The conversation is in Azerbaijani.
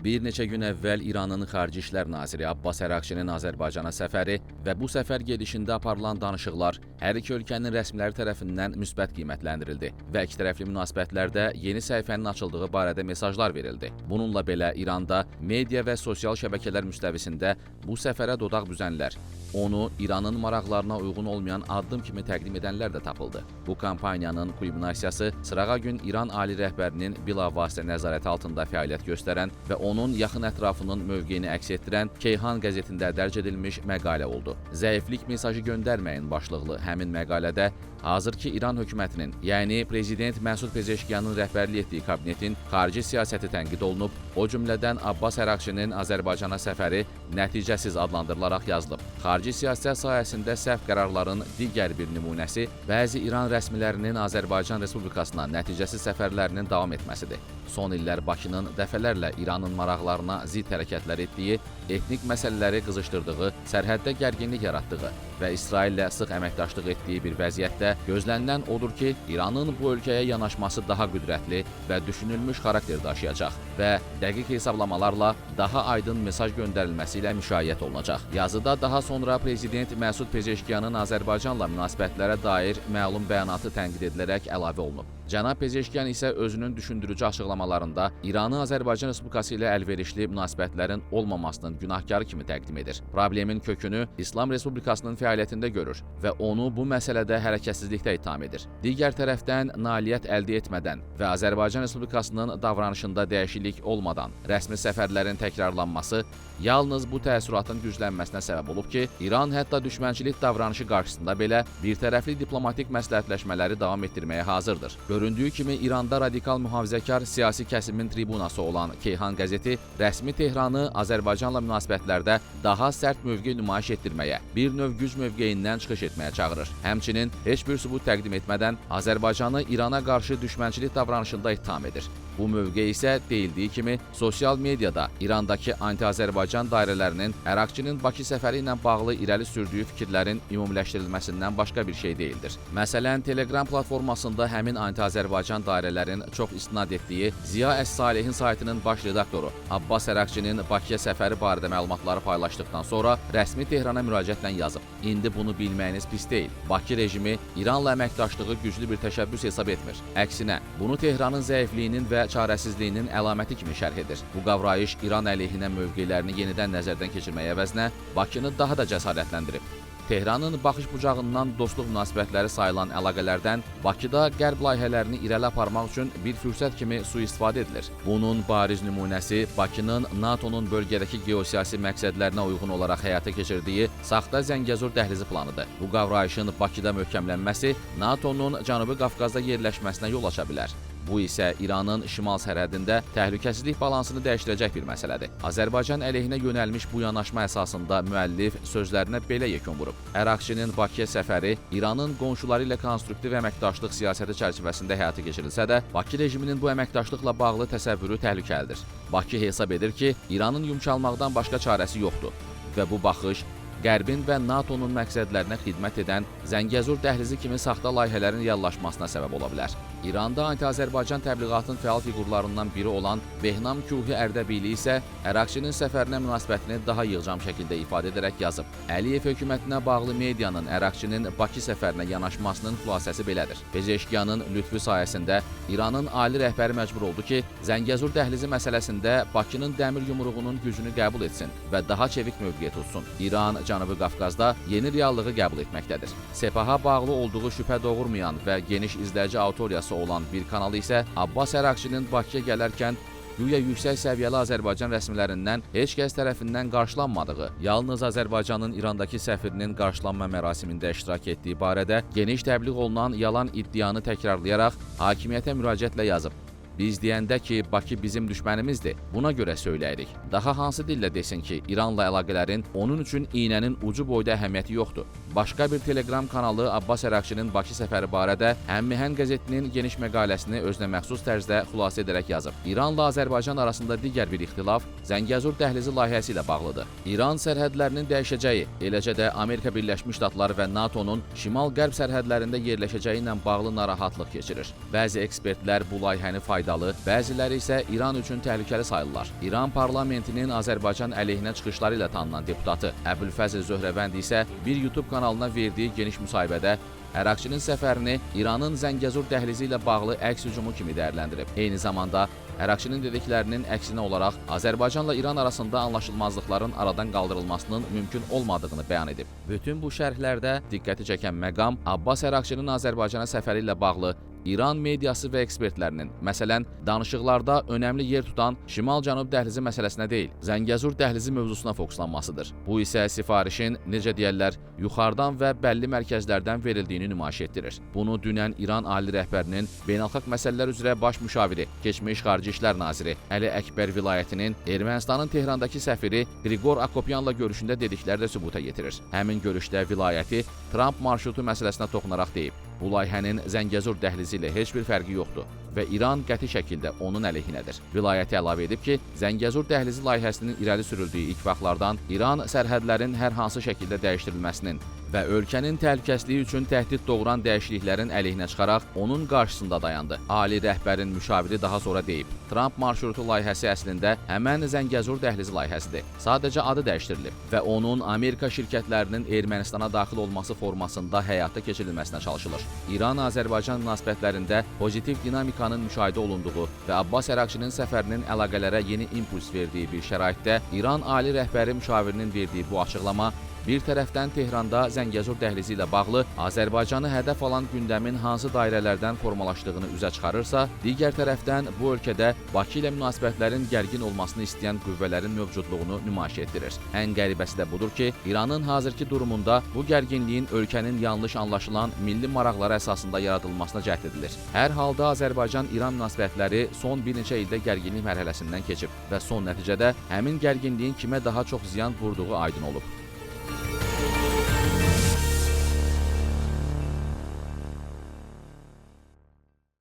Bir neçə gün əvvəl İranın Xarici İşlər Naziri Abbas Əraqçinin Azərbaycana səfəri və bu səfər gedişində aparılan danışıqlar hər iki ölkənin rəsmiləri tərəfindən müsbət qiymətləndirildi və ikitərəfli münasibətlərdə yeni səhifənin açıldığı barədə mesajlar verildi. Bununla belə İranda media və sosial şəbəkələr müstəvisində bu səfərə dodaq büzənlər, onu İranın maraqlarına uyğun olmayan addım kimi təqdim edənlər də tapıldı. Bu kampaniyanın kulminasiyası sırağa gün İran ali rəhbərinin bilavasitə nəzarəti altında fəaliyyət göstərən və onun yaxın ətrafının mövqeyini əks etdirən Keyhan qəzetində dərc edilmiş məqalə oldu. Zəiflik mesajı göndərməyin başlıqlı həmin məqalədə hazırki İran hökumətinin, yəni Prezident Məsud Pezeşkiyanın rəhbərlik etdiyi kabinetin xarici siyasəti tənqid olunub, o cümlədən Abbas Əraqçinin Azərbaycana səfəri nəticəsiz adlandırılaraq yazılıb. Xarici siyasət sahəsində səhv qərarların digər bir nümunəsi bəzi İran rəsmilərinin Azərbaycan Respublikasına nəticəsiz səfərlərinin davam etməsidir. Son illər Bakının dəfələrlə İranın maraqlarına zidd hərəkətlər etdiyi, etnik məsələləri qızışdırdığı, sərhəddə gərginlik yaratdığı və İsraillə sıx əməkdaşlıq etdiyi bir vəziyyətdə gözlənilən odur ki, İranın bu ölkəyə yanaşması daha qüdrətli və düşünülmüş xarakter daşıyacaq və dəqiq hesablamalarla daha aydın mesaj göndərilməsi ilə müşayiət olunacaq. Yazıda daha sonra Prezident Məsud Pezeşkiyanın Azərbaycanla münasibətlərə dair məlum bəyanatı tənqid edilərək əlavə olunub. Cənab Pezeşkiyan isə özünün düşündürücü açıqlamalarında İranı Azərbaycan Respublikası ilə əlverişli münasibətlərin olmamasının günahkarı kimi təqdim edir. Problemin kökünü İslam Respublikasının fəaliyyətində görür və onu bu məsələdə hərəkətsizlikdə ittiham edir. Digər tərəfdən nailiyyət əldə etmədən və Azərbaycan Respublikasının davranışında dəyişiklik olmadan rəsmi səfərlərin təkrarlanması yalnız bu təəssüratın güclənməsinə səbəb olub ki, İran hətta düşmənçilik davranışı qarşısında belə birtərəfli diplomatik məsləhətləşmələri davam etdirməyə hazırdır. Göründüyü kimi İranda radikal mühafizəkar siyasi kəsimin tribunası olan Keyhan qəzeti rəsmi Tehranı Azərbaycanla münasibətlərdə daha sərt mövqe nümayiş etdirməyə, bir növ güc mövqeyindən çıxış etməyə çağırır. Həmçinin heç bir sübut təqdim etmədən Azərbaycanı İrana qarşı düşmənçilik davranışında ittiham edir. Bu mövqe isə deyildiyi kimi sosial mediada İrandakı anti-Azərbaycan dairələrinin Əraqçının Bakı səfəri ilə bağlı irəli sürdüyü fikirlərin ümumiləşdirilməsindən başqa bir şey deyildir. Məsələn, Telegram platformasında həmin anti-Azərbaycan dairələrin çox istinad etdiyi Ziya Əs-Salihin saytının baş redaktoru Abbas Əraqçının Bakıya səfəri barədə məlumatları paylaşdıqdan sonra rəsmi Tehrana müraciətlə yazıb. İndi bunu bilməyiniz pis deyil. Bakı rejimi İranla əməkdaşlığı güclü bir təşəbbüs hesab etmir. Əksinə, bunu Tehranın zəifliyinin və çarəsizliyinin əlaməti kimi şərh edir. Bu qavrayış İran əleyhinə mövqelərini yenidən nəzərdən keçirməyə əvəzinə Bakını daha da cəsarətləndirib. Tehranın baxış bucağından dostluq münasibətləri sayılan əlaqələrdən Bakıda qərb layihələrini irəli aparmaq üçün bir fürsət kimi sui-istifadə edilir. Bunun bariz nümunəsi Bakının NATO-nun bölgədəki geosiyasi məqsədlərinə uyğun olaraq həyata keçirdiyi saxta Zəngəzur dəhlizi planıdır. Bu qavrayışın Bakıda möhkəmlənməsi NATO-nun Cənubi Qafqazda yerləşməsinə yol aça bilər. Bu isə İranın şimal sərhədində təhlükəsizlik balansını dəyişdirəcək bir məsələdir. Azərbaycan əleyhinə yönəlmiş bu yanaşma əsasında müəllif sözlərinə belə yekun vurub. Əraqçının Bakıya səfəri İranın qonşuları ilə konstruktiv əməkdaşlıq siyasəti çərçivəsində həyata keçirilsə də, Bakı rejiminin bu əməkdaşlıqla bağlı təsəvvürü təhlükəlidir. Bakı hesab edir ki, İranın yumşalmaqdan başqa çarəsi yoxdur və bu baxış Qərbin və NATO-nun məqsədlərinə xidmət edən Zəngəzur dəhlizi kimi saxta layihələrin reallaşmasına səbəb ola bilər. İranda anti-Azərbaycan təbliğatın fəal fiqurlarından biri olan Behnam Kuhi Ərdəbili isə Əraqçının səfərinə münasibətini daha yığcam şəkildə ifadə edərək yazıb. Əliyev hökumətinə bağlı medianın Əraqçının Bakı səfərinə yanaşmasının xülasəsi belədir. Pezeşkiyanın lütfü sayəsində İranın ali rəhbəri məcbur oldu ki, Zəngəzur dəhlizi məsələsində Bakının dəmir yumruğunun gücünü qəbul etsin və daha çevik mövqe tutsun. İran Cənubi Qafqazda yeni reallığı qəbul etməkdədir. Sepaha bağlı olduğu şübhə doğurmayan və geniş izləyici auditoriyası olan bir kanalı isə Abbas Əraqçının Bakıya gələrkən güya yüksək səviyyəli Azərbaycan rəsmilərindən heç kəs tərəfindən qarşılanmadığı, yalnız Azərbaycanın İrandakı səfirinin qarşılanma mərasimində iştirak etdiyi barədə geniş təbliğ olunan yalan iddianı təkrarlayaraq hakimiyyətə müraciətlə yazıb. Biz deyəndə ki, Bakı bizim düşmənimizdir, buna görə söyləyirik. Daha hansı dillə desin ki, İranla əlaqələrin onun üçün iynənin ucu boyda əhəmiyyəti yoxdur. Başqa bir Telegram kanalı Abbas Ərəqçinin Bakı səfəri barədə Həmmihən qəzetinin geniş məqaləsini özünə məxsus tərzdə xülasə edərək yazıb. İranla Azərbaycan arasında digər bir ixtilaf Zəngəzur dəhlizi layihəsi ilə bağlıdır. İran sərhədlərinin dəyişəcəyi, eləcə də Amerika Birləşmiş Ştatları və NATO-nun şimal-qərb sərhədlərində yerləşəcəyi ilə bağlı narahatlıq keçirir. Bəzi ekspertlər bu layihəni faydalı, bəziləri isə İran üçün təhlükəli sayırlar. İran parlamentinin Azərbaycan əleyhinə çıxışları ilə tanınan deputatı Əbülfəzl Zöhrəvənd isə bir YouTube kanalına verdiyi geniş müsahibədə Ərəqçinin səfərini İranın Zəngəzur dəhlizi ilə bağlı əks hücumu kimi dəyərləndirib. Eyni zamanda Ərəqçinin dediklərinin əksinə olaraq Azərbaycanla İran arasında anlaşılmazlıqların aradan qaldırılmasının mümkün olmadığını bəyan edib. Bütün bu şərhlərdə diqqəti çəkən məqam Abbas Ərəqçinin Azərbaycana səfəri ilə bağlı İran mediası və ekspertlərinin, məsələn, danışıqlarda önəmli yer tutan Şimal-Cənub dəhlizi məsələsinə deyil, Zəngəzur dəhlizi mövzusuna fokuslanmasıdır. Bu isə sifarişin, necə deyərlər, yuxarıdan və bəlli mərkəzlərdən verildiyini nümayiş etdirir. Bunu dünən İran ali rəhbərinin beynəlxalq məsələlər üzrə baş müşaviri, keçmiş Xarici İşlər naziri Əli Əkbər vilayətinin Ermənistanın Tehrandakı səfiri Qriqor Akopyanla görüşündə dedikləri də sübuta yetirir. Həmin görüşdə vilayəti Tramp marşrutu məsələsinə toxunaraq deyib. Bu layihənin Zəngəzur dəhlizi ilə heç bir fərqi yoxdur və İran qəti şəkildə onun əleyhinədir. Vilayəti əlavə edib ki, Zəngəzur dəhlizi layihəsinin irəli sürüldüyü ilk vaxtlardan İran sərhədlərin hər hansı şəkildə dəyişdirilməsinin və ölkənin təhlükəsizliyi üçün təhdid doğuran dəyişikliklərin əleyhinə çıxaraq onun qarşısında dayandı. Ali rəhbərin müşaviri daha sonra deyib, Tramp marşrutu layihəsi əslində həmən Zəngəzur dəhlizi layihəsidir. Sadəcə adı dəyişdirilib və onun Amerika şirkətlərinin Ermənistana daxil olması formasında həyata keçirilməsinə çalışılır. İran-Azərbaycan münasibətlərində pozitiv dinamikanın müşahidə olunduğu və Abbas Ərəqçinin səfərinin əlaqələrə yeni impuls verdiyi bir şəraitdə İran ali rəhbəri müşavirinin verdiyi bu açıqlama bir tərəfdən Tehranda Zəngəzur dəhlizi ilə bağlı Azərbaycanı hədəf alan gündəmin hansı dairələrdən formalaşdığını üzə çıxarırsa, digər tərəfdən bu ölkədə Bakı ilə münasibətlərin gərgin olmasını istəyən qüvvələrin mövcudluğunu nümayiş etdirir. Ən qəribəsi də budur ki, İranın hazırki durumunda bu gərginliyin ölkənin yanlış anlaşılan milli maraqları əsasında yaradılmasına cəhd edilir. Hər halda Azərbaycan-İran münasibətləri son bir neçə ildə gərginlik mərhələsindən keçib və son nəticədə həmin gərginliyin kimə daha çox ziyan vurduğu aydın olub.